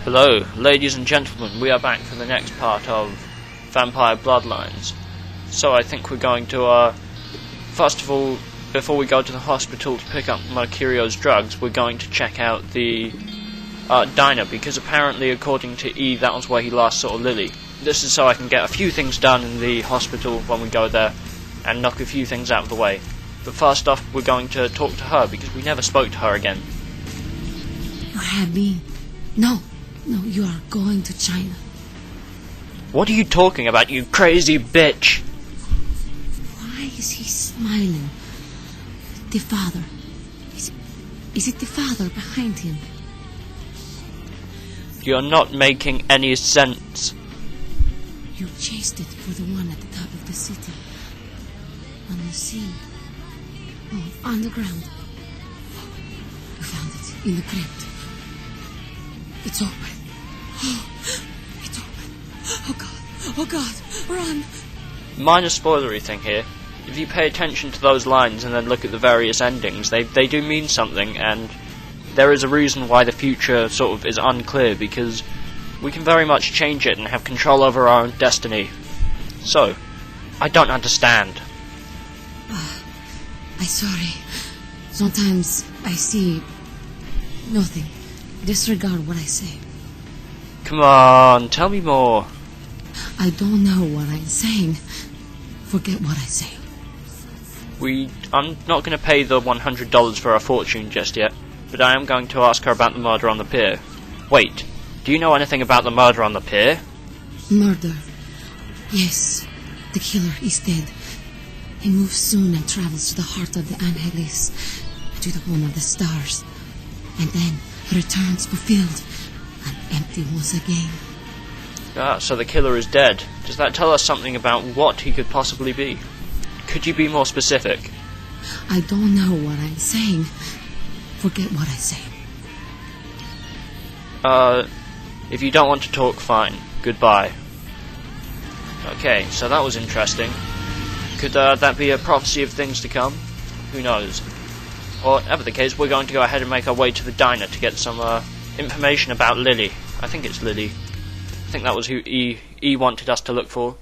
Hello, ladies and gentlemen, we are back for the next part of Vampire Bloodlines. So I think we're going to, first of all, before we go to the hospital to pick up Mercurio's drugs, we're going to check out the diner, because apparently, according to E, that was where he last saw Lily. This is so I can get a few things done in the hospital when we go there, and knock a few things out of the way. But first off, we're going to talk to her, because we never spoke to her again. You have me? No, you are going to China. What are you talking about, you crazy bitch? Why is he smiling? The father. Is it the father behind him? You're not making any sense. You chased it for the one at the top of the city. On the sea. Oh, on the ground. You found it in the crypt. It's open. Oh, it's open. Oh God, run! Minor spoilery thing here. If you pay attention to those lines and then look at the various endings, they do mean something, and there is a reason why the future sort of is unclear, because we can very much change it and have control over our own destiny. So, I don't understand. I'm sorry. Sometimes I see nothing. Disregard what I say. Come on, tell me more. I don't know what I'm saying. Forget what I say. I'm not going to pay the $100 for her fortune just yet, but I am going to ask her about the murder on the pier. Wait, do you know anything about the murder on the pier? Murder. Yes, the killer is dead. He moves soon and travels to the heart of the Angeles, to the home of the stars, and then he returns fulfilled and empty once again. Ah, so the killer is dead. Does that tell us something about what he could possibly be? Could you be more specific? I don't know what I'm saying. Forget what I say. If you don't want to talk, fine. Goodbye. Okay, so that was interesting. Could that be a prophecy of things to come? Who knows? Whatever the case, we're going to go ahead and make our way to the diner to get some information about Lily. I think it's Lily. I think that was who E wanted us to look for.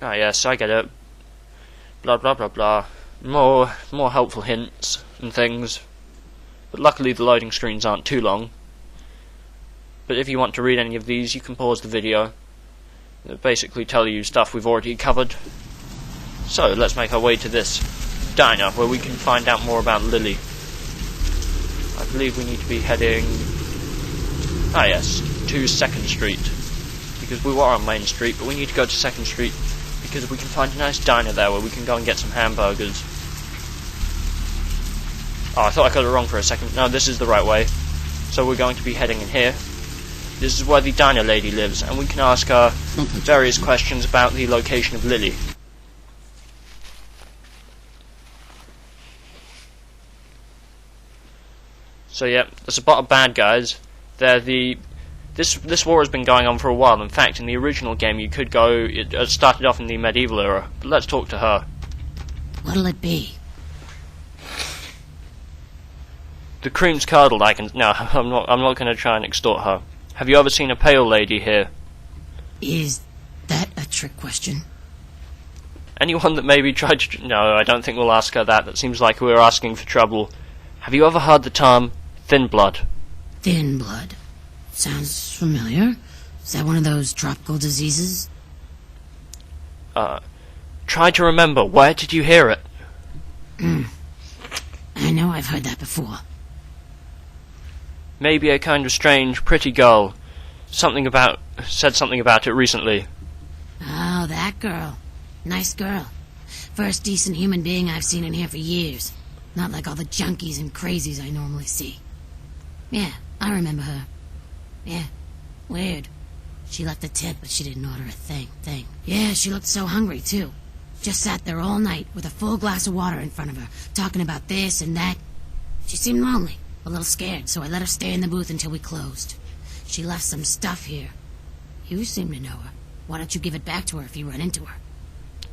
Ah yes, I get it. Blah blah blah blah. More helpful hints and things. But luckily the loading screens aren't too long. But if you want to read any of these, you can pause the video. They basically tell you stuff we've already covered. So let's make our way to this diner where we can find out more about Lily. I believe we need to be heading... Ah yes, to 2nd Street. Because we were on Main Street, but we need to go to 2nd Street because we can find a nice diner there where we can go and get some hamburgers. Oh, I thought I got it wrong for a second. No, this is the right way. So we're going to be heading in here. This is where the diner lady lives, and we can ask her various questions about the location of Lily. So yeah, there's a lot of bad guys. This war has been going on for a while. In fact, in the original game, you could go. It started off in the medieval era. But let's talk to her. What'll it be? The cream's curdled. No, I'm not going to try and extort her. Have you ever seen a pale lady here? Is that a trick question? Anyone that maybe tried to... No, I don't think we'll ask her that. That seems like we're asking for trouble. Have you ever heard the term thin blood? Thin blood. Sounds familiar. Is that one of those tropical diseases? Try to remember. Where did you hear it? I know I've heard that before. Maybe a kind of strange, pretty girl. Said something about it recently. Oh, that girl. Nice girl. First decent human being I've seen in here for years. Not like all the junkies and crazies I normally see. Yeah, I remember her. Yeah, weird. She left a tip, but she didn't order a thing. Yeah, she looked so hungry, too. Just sat there all night with a full glass of water in front of her, talking about this and that. She seemed lonely, a little scared, so I let her stay in the booth until we closed. She left some stuff here. You seem to know her. Why don't you give it back to her if you run into her?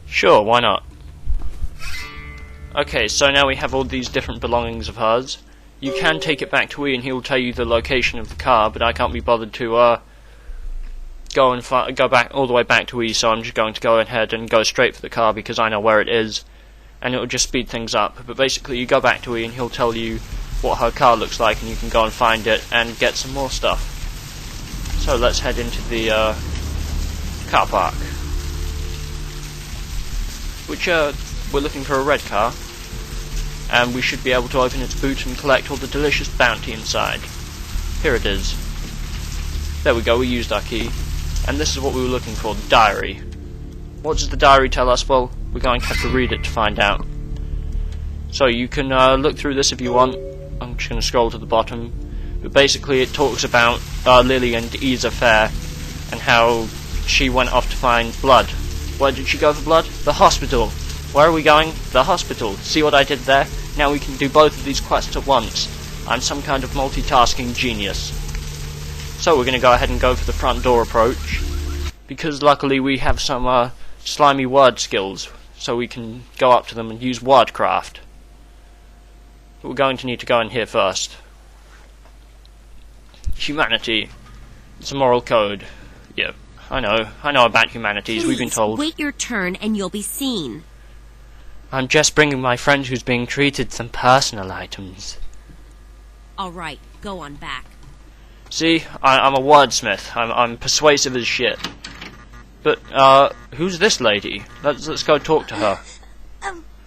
Sure, why not? Okay, so now we have all these different belongings of hers. you can take it back to E and he'll tell you the location of the car, but I can't be bothered to go back all the way back to E, so I'm just going to go ahead and go straight for the car because I know where it is, and it will just speed things up. But basically you go back to E and he'll tell you what her car looks like, and you can go and find it and get some more stuff. So let's head into the car park, which we're looking for a red car, and we should be able to open its boot and collect all the delicious bounty inside. Here it is. There we go, we used our key. And this is what we were looking for, the diary. What does the diary tell us? Well, we're going to have to read it to find out. So you can look through this if you want. I'm just going to scroll to the bottom. But basically it talks about Lily and E's affair, and how she went off to find blood. Where did she go for blood? The hospital. Where are we going? The hospital. See what I did there? Now we can do both of these quests at once. I'm some kind of multitasking genius. So we're going to go ahead and go for the front door approach, because luckily we have some slimy word skills, so we can go up to them and use wordcraft. But we're going to need to go in here first. Humanity. It's a moral code. Yeah, I know about humanities. Please, we've been told. Wait your turn and you'll be seen. I'm just bringing my friend who's being treated some personal items. Alright, go on back. See, I'm a wordsmith. I'm persuasive as shit. But who's this lady? Let's go talk to her.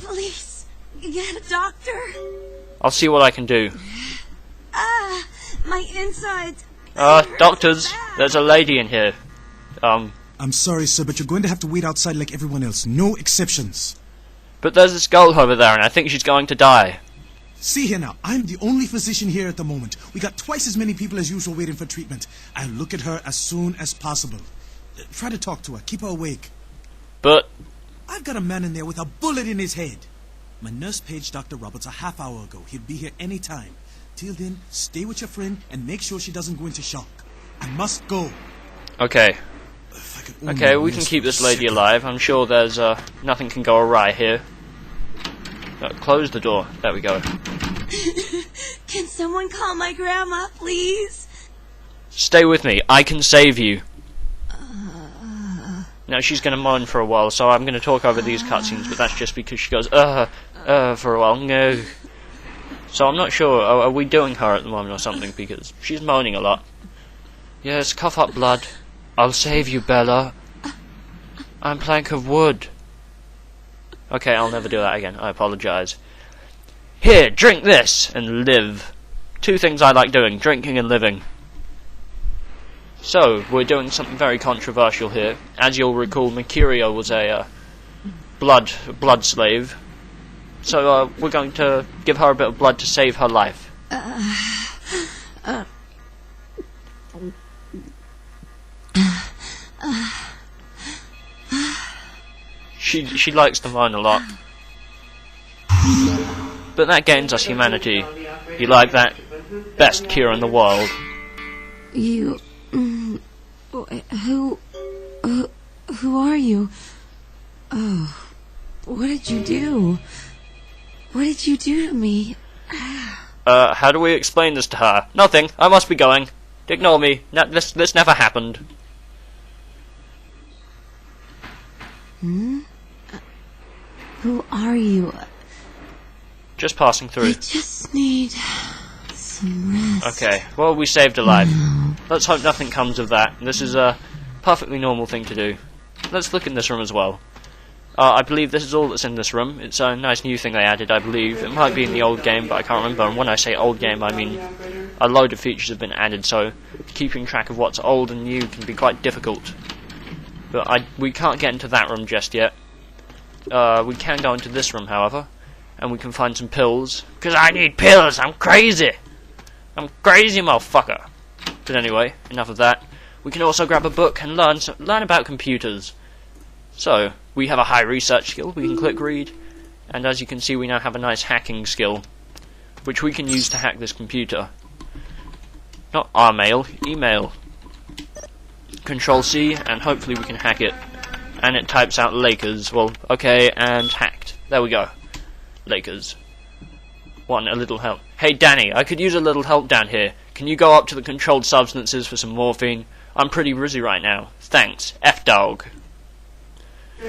Please, get a doctor. I'll see what I can do. My insides. Doctors, there's a lady in here. I'm sorry, sir, but you're going to have to wait outside like everyone else. No exceptions. But there's this girl over there, and I think she's going to die. See here now, I'm the only physician here at the moment. We got twice as many people as usual waiting for treatment. I'll look at her as soon as possible. Try to talk to her, keep her awake. But I've got a man in there with a bullet in his head. My nurse paged Dr. Roberts a half hour ago. He'll be here any time. Till then, stay with your friend and make sure she doesn't go into shock. I must go. okay. If I could only Okay, we know can so keep this lady sick. alive. I'm sure there's nothing can go awry here. Close the door. There we go. Can someone call my grandma, please? Stay with me. I can save you. Now she's going to moan for a while, so I'm going to talk over these cutscenes, but that's just because she goes, for a while. No. So I'm not sure. Are we doing her at the moment or something? Because she's moaning a lot. Yes, cough up blood. I'll save you, Bella. I'm plank of wood. Okay, I'll never do that again. I apologise. Here, drink this and live. Two things I like doing, drinking and living. So, we're doing something very controversial here. As you'll recall, Mercurio was a blood slave. So, we're going to give her a bit of blood to save her life. She likes to moan a lot. But that gains us humanity. You like that? Best cure in the world. You... Who are you? Oh, what did you do? What did you do to me? How do we explain this to her? Nothing. I must be going. Ignore me. This never happened. Who are you? Just passing through. I just need some rest. Okay, well, we saved a life. Let's hope nothing comes of that. This is a perfectly normal thing to do. Let's look in this room as well. I believe this is all that's in this room. It's a nice new thing they added, I believe. It might be in the old game, but I can't remember. And when I say old game, I mean a load of features have been added, so keeping track of what's old and new can be quite difficult. But we can't get into that room just yet. We can go into this room, however, and we can find some pills. Because I need pills! I'm crazy! I'm crazy, motherfucker! But anyway, enough of that. We can also grab a book and learn about computers. So, we have a high research skill, we can click read, and as you can see we now have a nice hacking skill, which we can use to hack this computer. Not our mail, email. Control C, and hopefully we can hack it. And it types out Lakers. Well, okay, and hacked. There we go. Lakers. Want a little help. Hey Danny, I could use a little help down here. Can you go up to the controlled substances for some morphine? I'm pretty busy right now. Thanks. F-dog.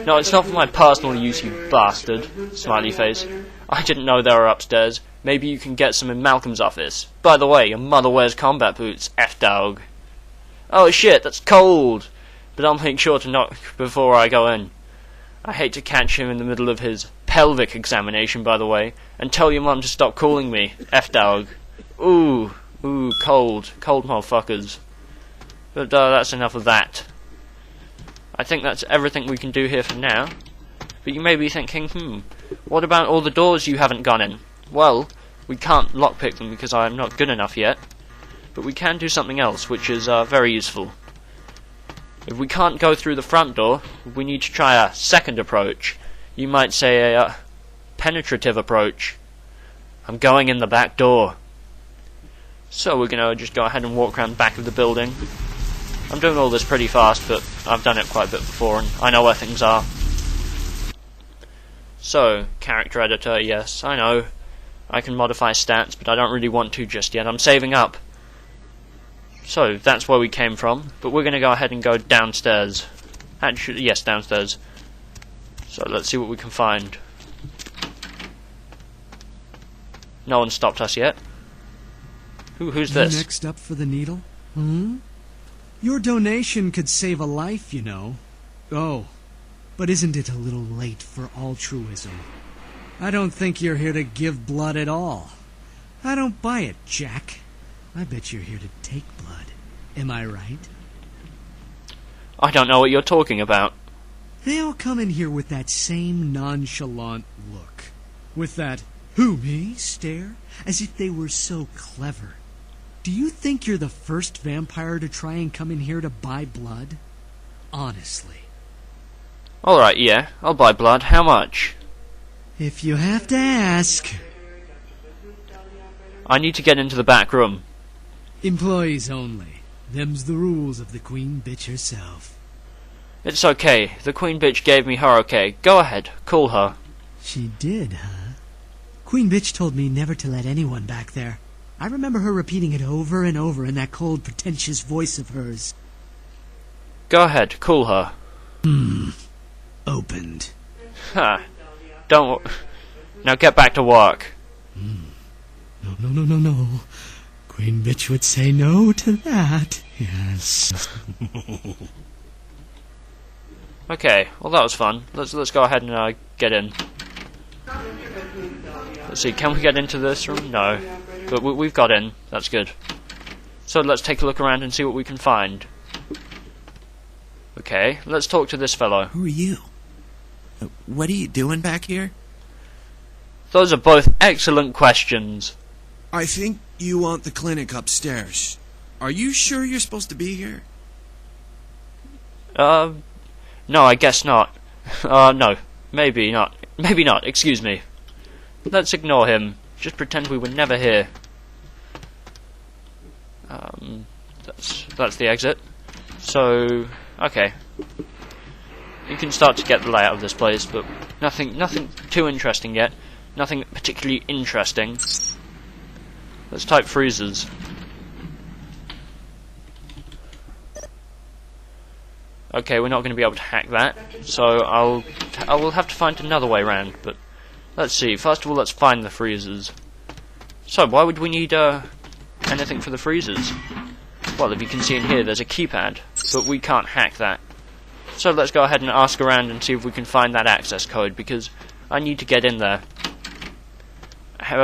No, it's not for my personal use, you bastard. Smiley face. I didn't know they were upstairs. Maybe you can get some in Malcolm's office. By the way, your mother wears combat boots. F-dog. Oh shit, that's cold. But I'll make sure to knock before I go in. I hate to catch him in the middle of his pelvic examination, by the way. And tell your mum to stop calling me. F-dog. Ooh, cold. Cold motherfuckers. But that's enough of that. I think that's everything we can do here for now. But you may be thinking, what about all the doors you haven't gone in? Well, we can't lockpick them because I'm not good enough yet. But we can do something else, which is very useful. If we can't go through the front door, we need to try a second approach. You might say a penetrative approach. I'm going in the back door. So we're going to just go ahead and walk around the back of the building. I'm doing all this pretty fast, but I've done it quite a bit before, and I know where things are. So, character editor, yes, I know. I can modify stats, but I don't really want to just yet. I'm saving up. So, that's where we came from, but we're going to go ahead and go downstairs. Actually, yes, downstairs. So, let's see what we can find. No one stopped us yet. Who's this? You next up for the needle? Your donation could save a life, you know. Oh, but isn't it a little late for altruism? I don't think you're here to give blood at all. I don't buy it, Jack. I bet you're here to take blood. Am I right? I don't know what you're talking about. They all come in here with that same nonchalant look. With that, who, me, stare, as if they were so clever. Do you think you're the first vampire to try and come in here to buy blood? Honestly. Alright, yeah, I'll buy blood. How much? If you have to ask. I need to get into the back room. Employees only. Them's the rules of the queen bitch herself. It's okay. The queen bitch gave me her okay. Go ahead, call her. She did, huh? Queen bitch told me never to let anyone back there. I remember her repeating it over and over in that cold, pretentious voice of hers. Go ahead, call her. Opened. Ha. Don't... Now get back to work. No. Queen bitch would say no to that. Yes. Okay, well that was fun. Let's go ahead and get in. Let's see, can we get into this room? No. But we've got in. That's good. So let's take a look around and see what we can find. Okay, let's talk to this fellow. Who are you? What are you doing back here? Those are both excellent questions. I think you want the clinic upstairs. Are you sure you're supposed to be here? No, I guess not. No. Maybe not. Maybe not, excuse me. Let's ignore him. Just pretend we were never here. That's the exit. So, okay. You can start to get the layout of this place, but nothing too interesting yet. Nothing particularly interesting. Let's type freezers. Okay, we're not going to be able to hack that, so I will have to find another way around. But let's see. First of all, let's find the freezers. So, why would we need anything for the freezers? Well, if you can see in here, there's a keypad, but we can't hack that. So let's go ahead and ask around and see if we can find that access code, because I need to get in there.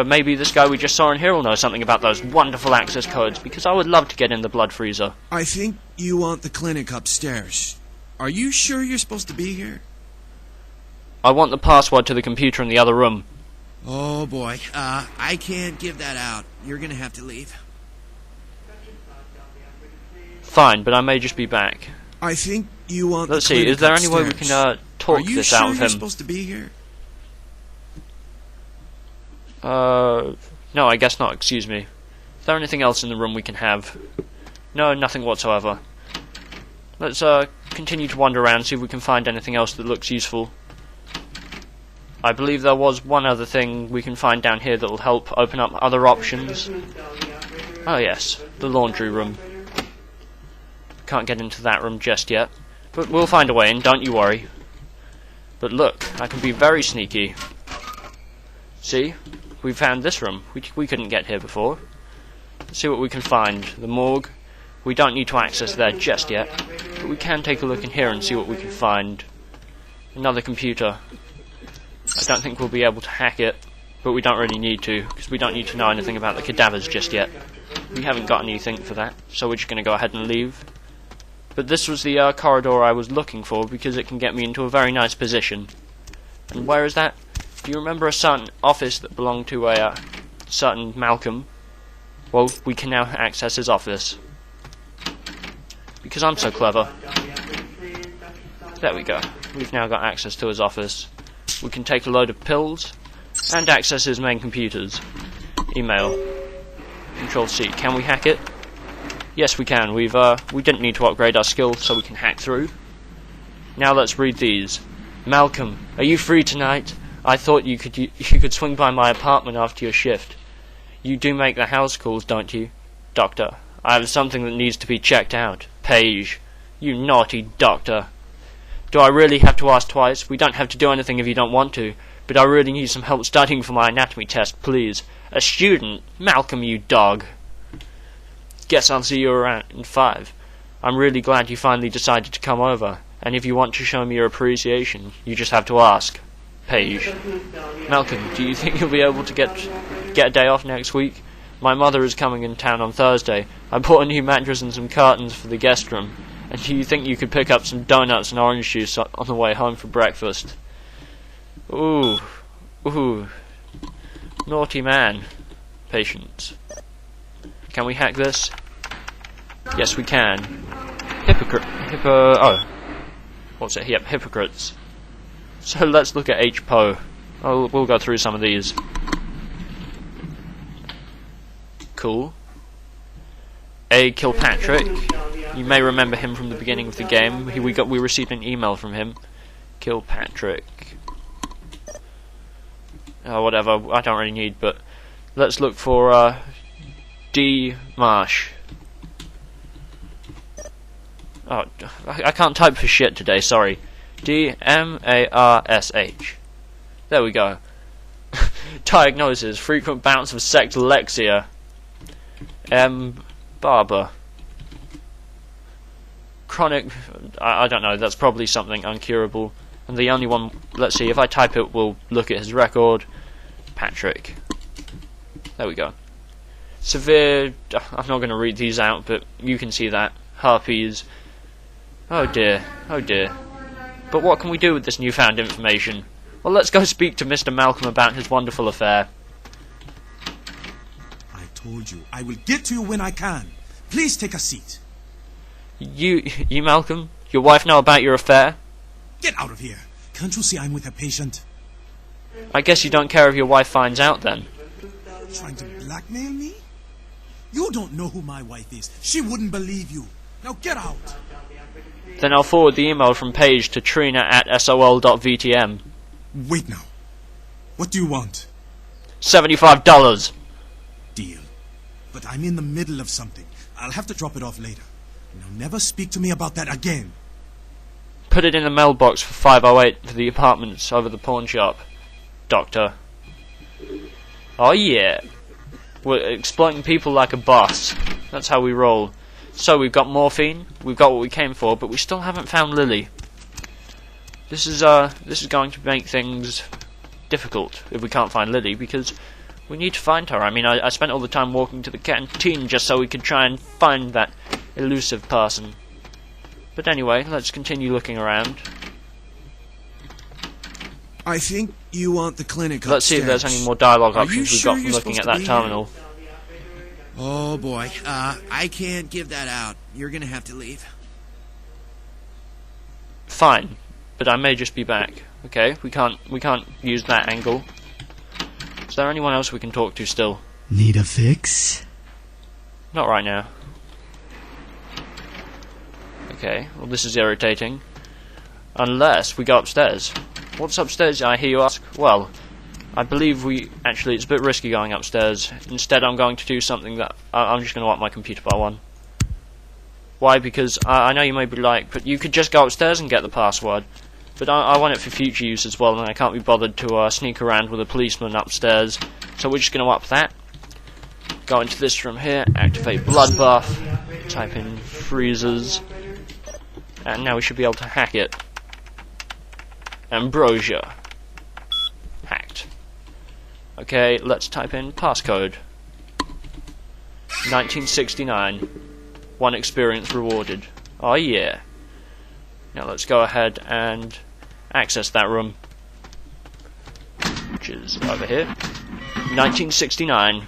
Maybe this guy we just saw in here will know something about those wonderful access codes, because I would love to get in the blood freezer. I think you want the clinic upstairs. Are you sure you're supposed to be here? I want the password to the computer in the other room. Oh boy, I can't give that out. You're gonna have to leave. Fine, but I may just be back. I think you want Let's the see, clinic is there upstairs. any way we can talk this out of Are you sure you're him? supposed to be here? No, I guess not, excuse me. Is there anything else in the room we can have? No, nothing whatsoever. Let's continue to wander around, see if we can find anything else that looks useful. I believe there was one other thing we can find down here that will help open up other options. Oh yes, the laundry room. Can't get into that room just yet, but we'll find a way in, don't you worry. But look, I can be very sneaky. See? We found this room. We couldn't get here before. Let's see what we can find. The morgue. We don't need to access there just yet, but we can take a look in here and see what we can find. Another computer. I don't think we'll be able to hack it, but we don't really need to, because we don't need to know anything about the cadavers just yet. We haven't got anything for that, so we're just going to go ahead and leave. But this was the corridor I was looking for, because it can get me into a very nice position. And where is that? Do you remember a certain office that belonged to a certain Malcolm? Well, we can now access his office. Because I'm so clever. There we go. We've now got access to his office. We can take a load of pills and access his main computers. Email. Control-C. Can we hack it? Yes, we can. We didn't need to upgrade our skill, so we can hack through. Now let's read these. Malcolm, are you free tonight? I thought you could swing by my apartment after your shift. You do make the house calls, don't you? Doctor, I have something that needs to be checked out. Paige, you naughty doctor. Do I really have to ask twice? We don't have to do anything if you don't want to, but I really need some help studying for my anatomy test, please. A student? Malcolm, you dog. Guess I'll see you around in 5. I'm really glad you finally decided to come over, and if you want to show me your appreciation, you just have to ask. Paige. Malcolm, do you think you'll be able to get a day off next week? My mother is coming in town on Thursday. I bought a new mattress and some curtains for the guest room. And do you think you could pick up some donuts and orange juice on the way home for breakfast? Ooh. Ooh. Naughty man. Patience. Can we hack this? Yes, we can. What's it? Yep, hypocrites. So let's look at HPO. We'll go through some of these. Cool. A. Kilpatrick. You may remember him from the beginning of the game. We received an email from him. Kilpatrick. Whatever. I don't really need, but let's look for D. Marsh. Oh, I can't type for shit today. Sorry. D-M-A-R-S-H. There we go. Diagnosis: frequent bouts of sectalexia. Barber. Chronic. I don't know. That's probably something uncurable. And the only one. Let's see. If I type it, we'll look at his record. Patrick. There we go. Severe. I'm not going to read these out, but you can see that. Herpes. Oh dear. Oh dear. But what can we do with this newfound information? Well, let's go speak to Mr. Malcolm about his wonderful affair. I told you, I will get to you when I can. Please take a seat. You Malcolm? Your wife know about your affair? Get out of here. Can't you see I'm with a patient? I guess you don't care if your wife finds out then. Trying to blackmail me? You don't know who my wife is. She wouldn't believe you. Now get out. Then I'll forward the email from Paige to Trina@sol.vtm. Wait now. What do you want? $75. Deal. But I'm in the middle of something. I'll have to drop it off later. Now never speak to me about that again. Put it in the mailbox for 508 for the apartments over the pawn shop. Doctor. Oh yeah. We're exploiting people like a boss. That's how we roll. So we've got morphine, we've got what we came for, but we still haven't found Lily. This is going to make things difficult if we can't find Lily, because we need to find her. I mean, I spent all the time walking to the canteen just so we could try and find that elusive person. But anyway, let's continue looking around. I think you want the clinic upstairs. Let's see if there's any more dialogue options we've sure got from you're looking at supposed that to be terminal. Oh boy, I can't give that out. You're gonna have to leave. Fine, but I may just be back. Okay, we can't use that angle. Is there anyone else we can talk to still? Need a fix? Not right now. Okay, well this is irritating. Unless we go upstairs. What's upstairs, I hear you ask? Well, I believe actually, it's a bit risky going upstairs. Instead, I'm going to do something that... I'm just going to wipe my computer by one. Why? Because I know you may be like, but you could just go upstairs and get the password. But I want it for future use as well, and I can't be bothered to sneak around with a policeman upstairs. So we're just going to up that. Go into this room here, activate Bloodbuff, type in freezers, and now we should be able to hack it. Ambrosia. Hacked. Okay, let's type in passcode. 1969. 1 experience rewarded. Oh yeah. Now let's go ahead and access that room, which is over here. 1969.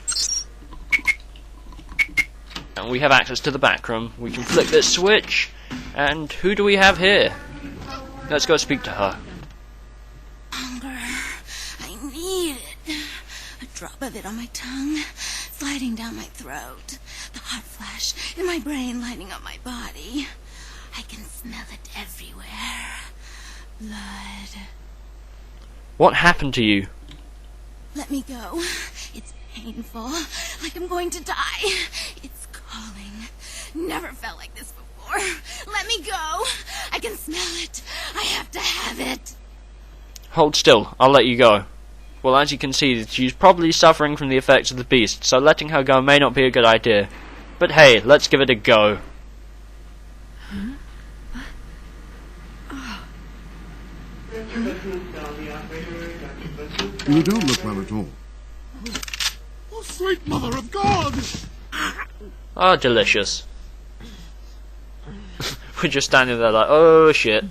And we have access to the back room. We can flick this switch, and who do we have here? Let's go speak to her. Hunger. I need it. A drop of it on my tongue, sliding down my throat. The hot flash in my brain lighting up my body. I can smell it everywhere. Blood. What happened to you? Let me go. It's painful, like I'm going to die. It's calling. Never felt like this before. Let me go. I can smell it. I have to have it. Hold still, I'll let you go. Well, as you can see, she's probably suffering from the effects of the beast, so letting her go may not be a good idea. But hey, let's give it a go. Huh? Oh. You don't look well at all. Oh, sweet mother of God! Oh, delicious. We're just standing there like, oh shit.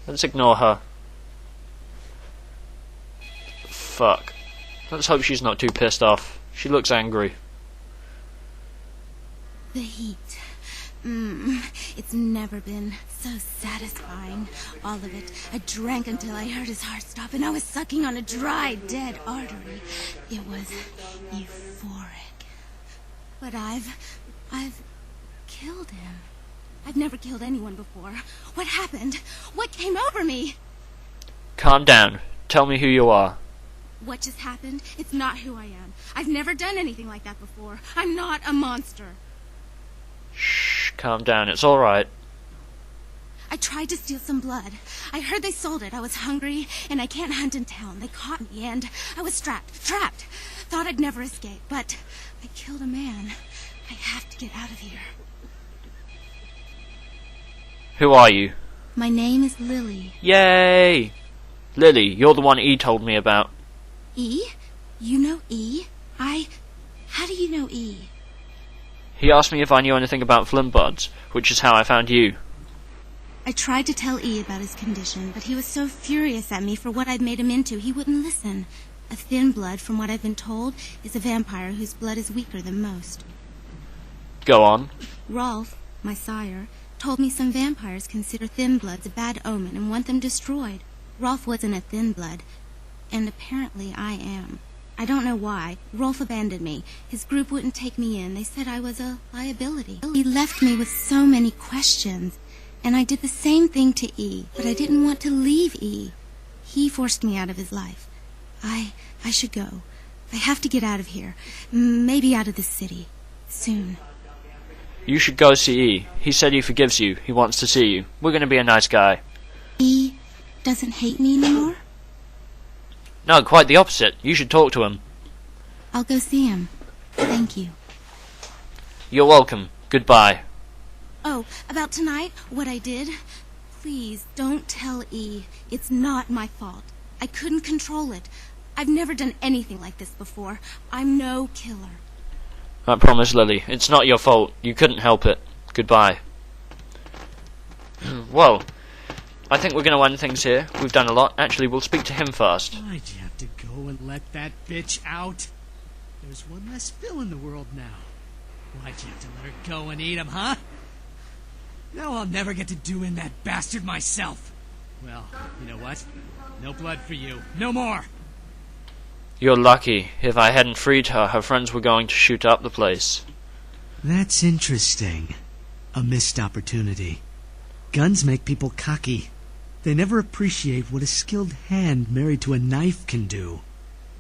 Let's ignore her. Fuck. Let's hope she's not too pissed off. She looks angry. The heat. It's never been so satisfying. All of it. I drank until I heard his heart stop, and I was sucking on a dry, dead artery. It was euphoric. But I've killed him. I've never killed anyone before. What happened? What came over me? Calm down. Tell me who you are. What just happened? It's not who I am. I've never done anything like that before. I'm not a monster. Shh, calm down. It's alright. I tried to steal some blood. I heard they sold it. I was hungry, and I can't hunt in town. They caught me, and I was trapped. Thought I'd never escape, but I killed a man. I have to get out of here. Who are you? My name is Lily. Yay! Lily, you're the one E told me about. E? You know E? How do you know E? He asked me if I knew anything about Flimbuds, which is how I found you. I tried to tell E about his condition, but he was so furious at me for what I'd made him into, he wouldn't listen. A thin blood, from what I've been told, is a vampire whose blood is weaker than most. Go on. Rolf, my sire, told me some vampires consider thin bloods a bad omen and want them destroyed. Rolf wasn't a thin blood, and apparently I am. I don't know why. Rolf abandoned me. His group wouldn't take me in. They said I was a liability. He left me with so many questions, and I did the same thing to E, but I didn't want to leave E. He forced me out of his life. I should go. I have to get out of here. Maybe out of this city. Soon. You should go see E. He said he forgives you. He wants to see you. We're going to be a nice guy. E doesn't hate me anymore? No, quite the opposite. You should talk to him. I'll go see him. Thank you. You're welcome. Goodbye. Oh, about tonight, what I did? Please, don't tell E. It's not my fault. I couldn't control it. I've never done anything like this before. I'm no killer. I promise, Lily. It's not your fault. You couldn't help it. Goodbye. Well, I think we're going to end things here. We've done a lot. Actually, we'll speak to him first. Why'd you have to go and let that bitch out? There's one less Phil in the world now. Why'd you have to let her go and eat him, huh? Now I'll never get to do in that bastard myself. Well, you know what? No blood for you. No more! You're lucky. If I hadn't freed her, her friends were going to shoot up the place. That's interesting. A missed opportunity. Guns make people cocky. They never appreciate what a skilled hand married to a knife can do.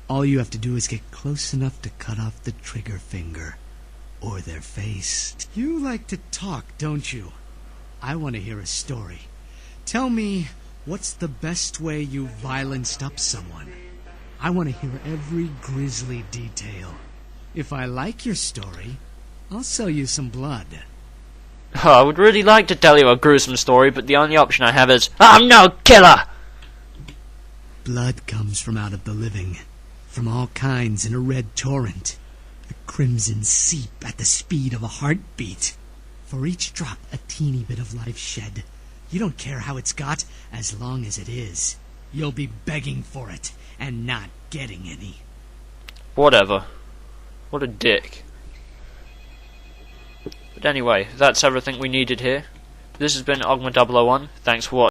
All you have to do is get close enough to cut off the trigger finger. Or their face. You like to talk, don't you? I want to hear a story. Tell me, what's the best way you violenced up someone? I want to hear every grisly detail. If I like your story, I'll sell you some blood. Oh, I would really like to tell you a gruesome story, but the only option I have is, I'm no killer! Blood comes from out of the living, from all kinds in a red torrent. The crimson seep at the speed of a heartbeat. For each drop, a teeny bit of life shed. You don't care how it's got, as long as it is. You'll be begging for it, and not getting any. Whatever. What a dick. But anyway, that's everything we needed here. This has been Ogma001. Thanks for watching.